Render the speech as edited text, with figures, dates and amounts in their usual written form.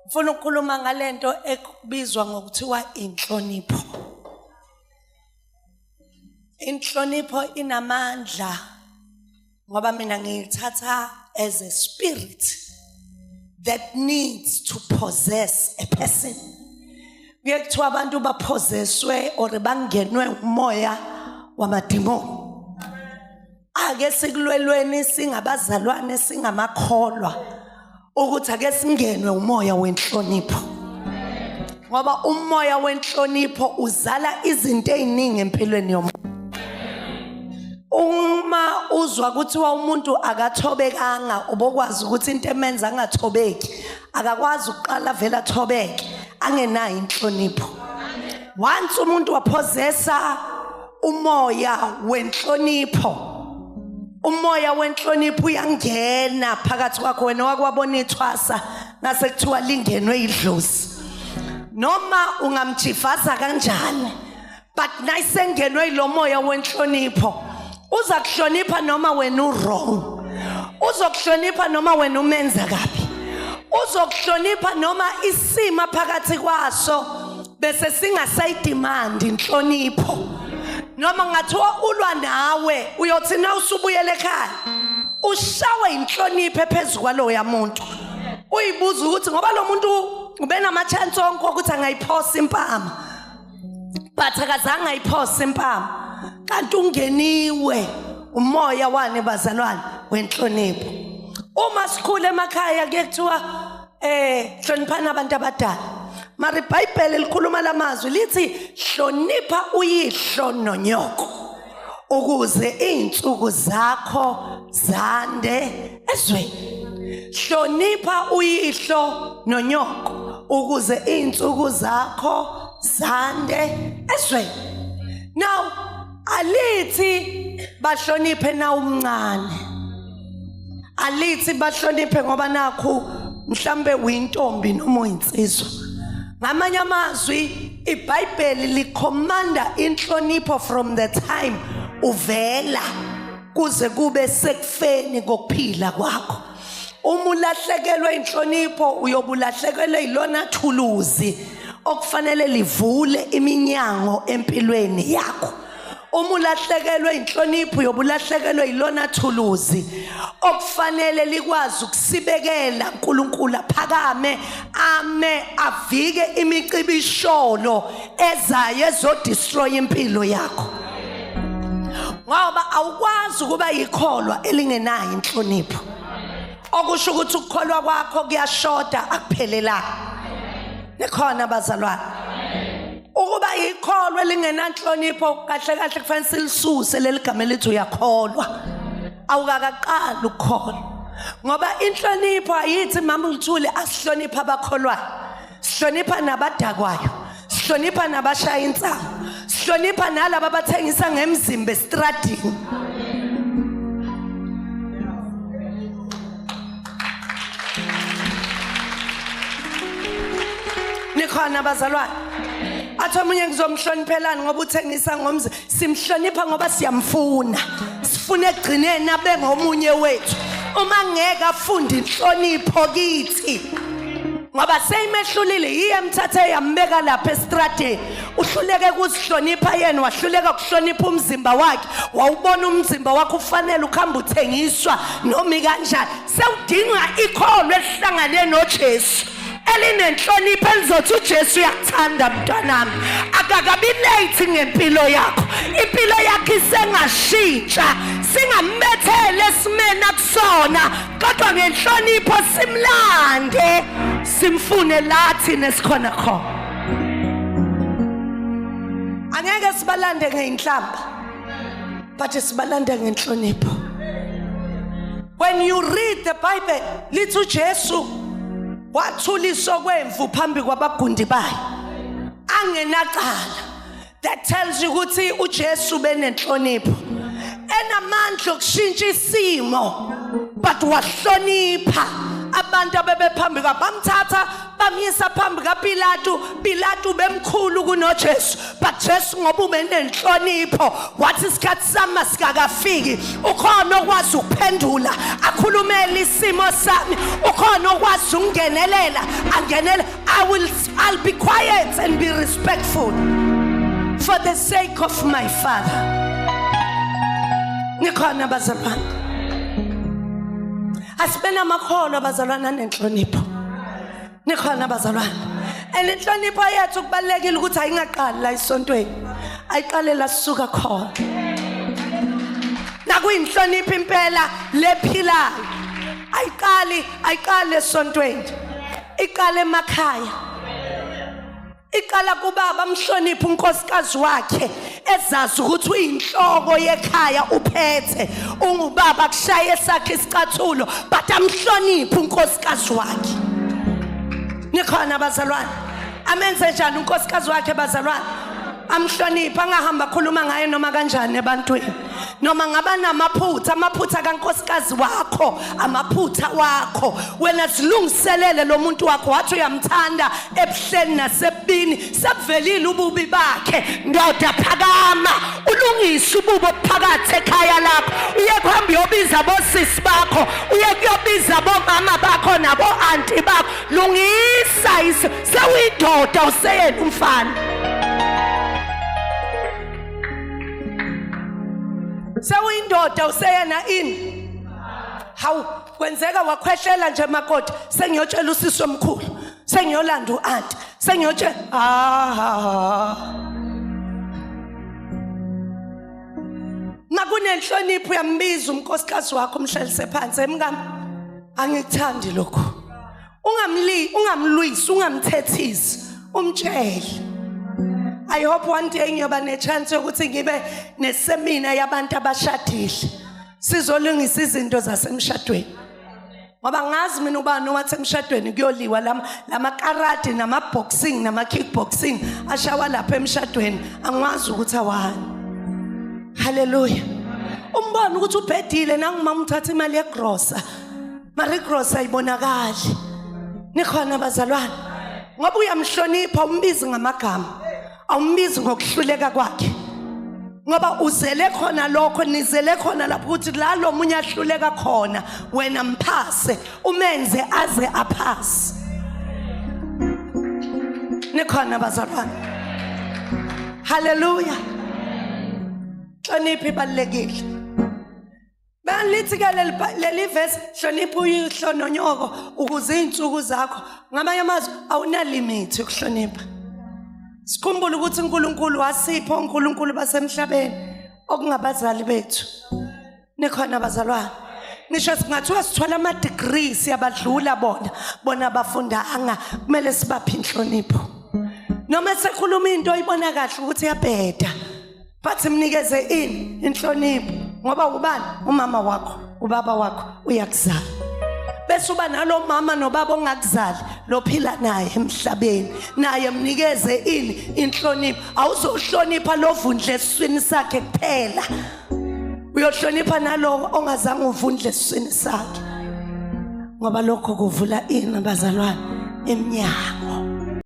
Ufuna ukukhuluma ngalento ekubizwa ngokuthiwa inhlonipho. Inhlonipho inamandla ngoba mina ngiyithatha as a spirit that needs to possess a person. Kuyekuthiwa abantu bapossesswe or bangenwe umoya wamadimoni. Ake sikulwelweni singabazalwane singamakholwa ukuthi ake singenwe umoya wenhlonipho. Ngoba umoya wenhlonipho uzala izinto eziningi empilweni yomuntu. Uma uzwa ukuthi umuntu akathobekanga ubokwazi ukuthi into emenza angathobeki akakwazi ukuqala vele athobeke angenayo inhlonipho. Once umuntu wapossessa umoya wenhlonipho, umoya wenhlonipho uyangena phakathi kwakho wena wakwabona ithwasa ngase kuthiwa lingenwe idlozi. Noma ungamjifaza kanjani but nayisengenwe lo moya wenhlonipho uza kuhlonipha noma wena wrong, uzokuhlonipha noma wena umenza kabi, uzokuhlonipha noma isima phakathi kwaso bese singasayidemand inhlonipho. Noma ngathiwa ulwa nawe uyothi na usubuyele ekhaya ushawe inhlonipho ephezulu kwalo yamuntu, uyibuza ukuthi ngoba lo muntu ube nama chance onke ukuthi angayiphosa impama but akazange ayiphosa impama kanti ungeniwe umoya wane bazalwane wenhlonipho. Uma sikhule emakhaya kuyekuthiwa hloniphana abantu abadala, mari iBhayibheli likhuluma lamazwi lithi hlonipha uyihlo nonyoko ukuze izinsuku zakho zande ezweni. Hlonipha uyihlo nonyoko ukuze izinsuku zakho zande ezweni. Now alithi bahloniphe na umncane, alithi bahloniphe ngoba nakho mhlambe uyintombi noma uyinsizwa. Ngamanye amazwi iBhayibheli licommanda inhlonipho from the time uvela kuze kube sekufeni kokuphila kwakho. Uma ulahlekelwe inhlonipho uyobulahlekelwe ilona thuluzi okufanele livule iminyango empilweni yakho. Uma ulahlekelwe inhlonipho uyobulahlekelwe ilona thuluzi okufanele likwazi ukusibekela uNkulunkulu aphakame ame avike imicibisholo ezayo ezodestroy impilo yakho. Ngoba awukwazi ukuba yikholwa elingenayo inhlonipho. Okusho ukuthi ukukholwa kwakho kuyashoda akuphelela. Nekhona bazalwane. Ukuba yikholwa elingenanhlonipho kahle kahle kufanele silisuse leligama elithi uyakholwa. Awukaqala ukukholwa. Ngoba inhlonipho ayithi mama uLthuli asihlonipha abakholwayo. Sihlonipha nabadakwayo. Sihlonipha nabashaya insango. Sihlonipha nalabo abathengisa ngemzimba estradini. Nikhona bazalwane. Athi omunye ngizomhloniphelana ngoba uthengisa ngomzi, simhlonipha ngoba siyamfuna. Sifune egcineni abe ngomunye wethu. Uma ngeke afunde inhlonipho kithi ngoba seyimehlulile yiye emthathe yambeka lapha estradini, uhluleke ukuzihlonipha yena, wahluleka ukuhlonipha umzimba wakhe, wawubona umzimba wakhe ufanele ukuhamba uthengiswa noma kanjani. Sewudinga ikholwa elihlangane noJesu elinenhlonipho elizothi uJesu uyakuthanda mntanami, akakabi late ngempilo yakho, impilo yakho isengashintsha, singamethele esimena kusona kodwa ngenhlonipho simlande simfune lathi nesikhona khona. Angeke sibalande ngeinhlamba but sibalande ngenhlonipho. When you read the Bible lithi uJesu wathuliswa kwemvu phambi kwabagundi bayo angenaqala. That tells you ukuthi uJesu benenhlonipho enamandla okushintsha isimo but wahlonipha abantu abebephambi kwakhe bamthatha bamyisa phambi kaPilato. Pilato bemkhulu kunoJesu, but Jesu ngoba ubenenhlonipho wathi isikhathi sami sikakafiki, ukhona okwazi ukuphendula akhulumele isimo sami, ukhona okwazi ukungenelela angenele. I'll be quiet and be respectful for the sake of my Father. Nikhona bazalwane, asibena amakhono bazalwane nenhlonipho. Nikhona bazalwane, enhlonipho yethu kubalekile ukuthi ayingaqali la isontweni, ayiqale la sisuka khona. Nakuyinhlonipho impela lephilayo, ayiqali esontweni, iqale emakhaya. Iqala kubaba amhloniphe unkosikazi wakhe, ezazi ukuthi uyinhloko yekhaya uphethe, ungubaba kushaya esakhe isicathulo, but amhloniphe unkosikazi wakhe. Nikhona bazalwane, amenze njani unkosikazi wakhe bazalwane? Amhloniphe, angahamba khuluma ngaye noma kanjani ebantwini, noma ngaba namaphutha, amaphutha kankosikazi wakho, amaphutha wakho. Wena zilungiselele lo muntu wakho, wathi uyamthanda ebuhleni nasebini, sebuvelile ububi bakhe. Ndoda phakama, ulungise ububi obuphakathi ekhaya lakho. Uye kuhamba uyobiza bosisi bakho, uye kuyobiza bomama bakho nabo auntie bakho. Lungisa sewuyindoda useyena umfana. Sewuyindoda useyena ini. Hawu kwenzeka wakhwehlela nje makoti, sengiyotshela usisi omkhulu, sengiyolanda uanti, sengiyotshela Nakunenhlonipho uyambiza unkosikazi wakho umhlalise phansi, emngami angikuthandi lokho. Ungamlwisi, ungamthethisi, umtshele. I hope one day ngiyoba nechance yokuthi ngibe nesemina yabantu abashadile, sizolungisa izinto zasemshadweni. Ngoba ngazi mina ubani owathi emshadweni kuyoliwa lama karate nama boxing nama kickboxing ashawa lapha emshadweni, angwazi ukuthi awani. Hallelujah. Umbona ukuthi ubhedile nangumama uthatha imali yegrosa, mari grosa ayibonakali. Nikhona bazalwane, ngoba uyamhlonipha umbizi ngamagama, awumbizi ngokuhluleka kwakhe, ngoba uzele khona lokho, nizele khona lapho ukuthi la lo munye ahluleka khona wena mphase, umenze aze aphase. Nikhona bazalwane. Hallelujah. Hlonipho ibalekile. Balithi ke leli verse, hlonipha uyihlononyoko ukuze izinsuku zakho, ngamanye amazwi awuna limit ukuhlonipha. Sikhumbule ukuthi uNkulunkulu wasipha uNkulunkulu basemhlabeni okungabazali bethu. Nikhona bazalwane, nisho singathiwa sithola ama degrees yabadlula bona bafundanga, kumele sibaphe inhlonipho. Noma sekhuluma into oyibona kahle ukuthi iyabheda, but mnikeze inhlonipho, ngoba ubani? Umama wakho, ubaba wakho uyakuzala. Bese uba nalo mama nobaba ongakuzali lophila naye emhlabeni, naye mnikeze inhlonipho. Awuzohlonipha lovundle esiswini sakhe kuphela, uyohlonipha nalo ongazange uvundle esiswini sakhe, ngoba lokho kuvula bazalwane emnyango.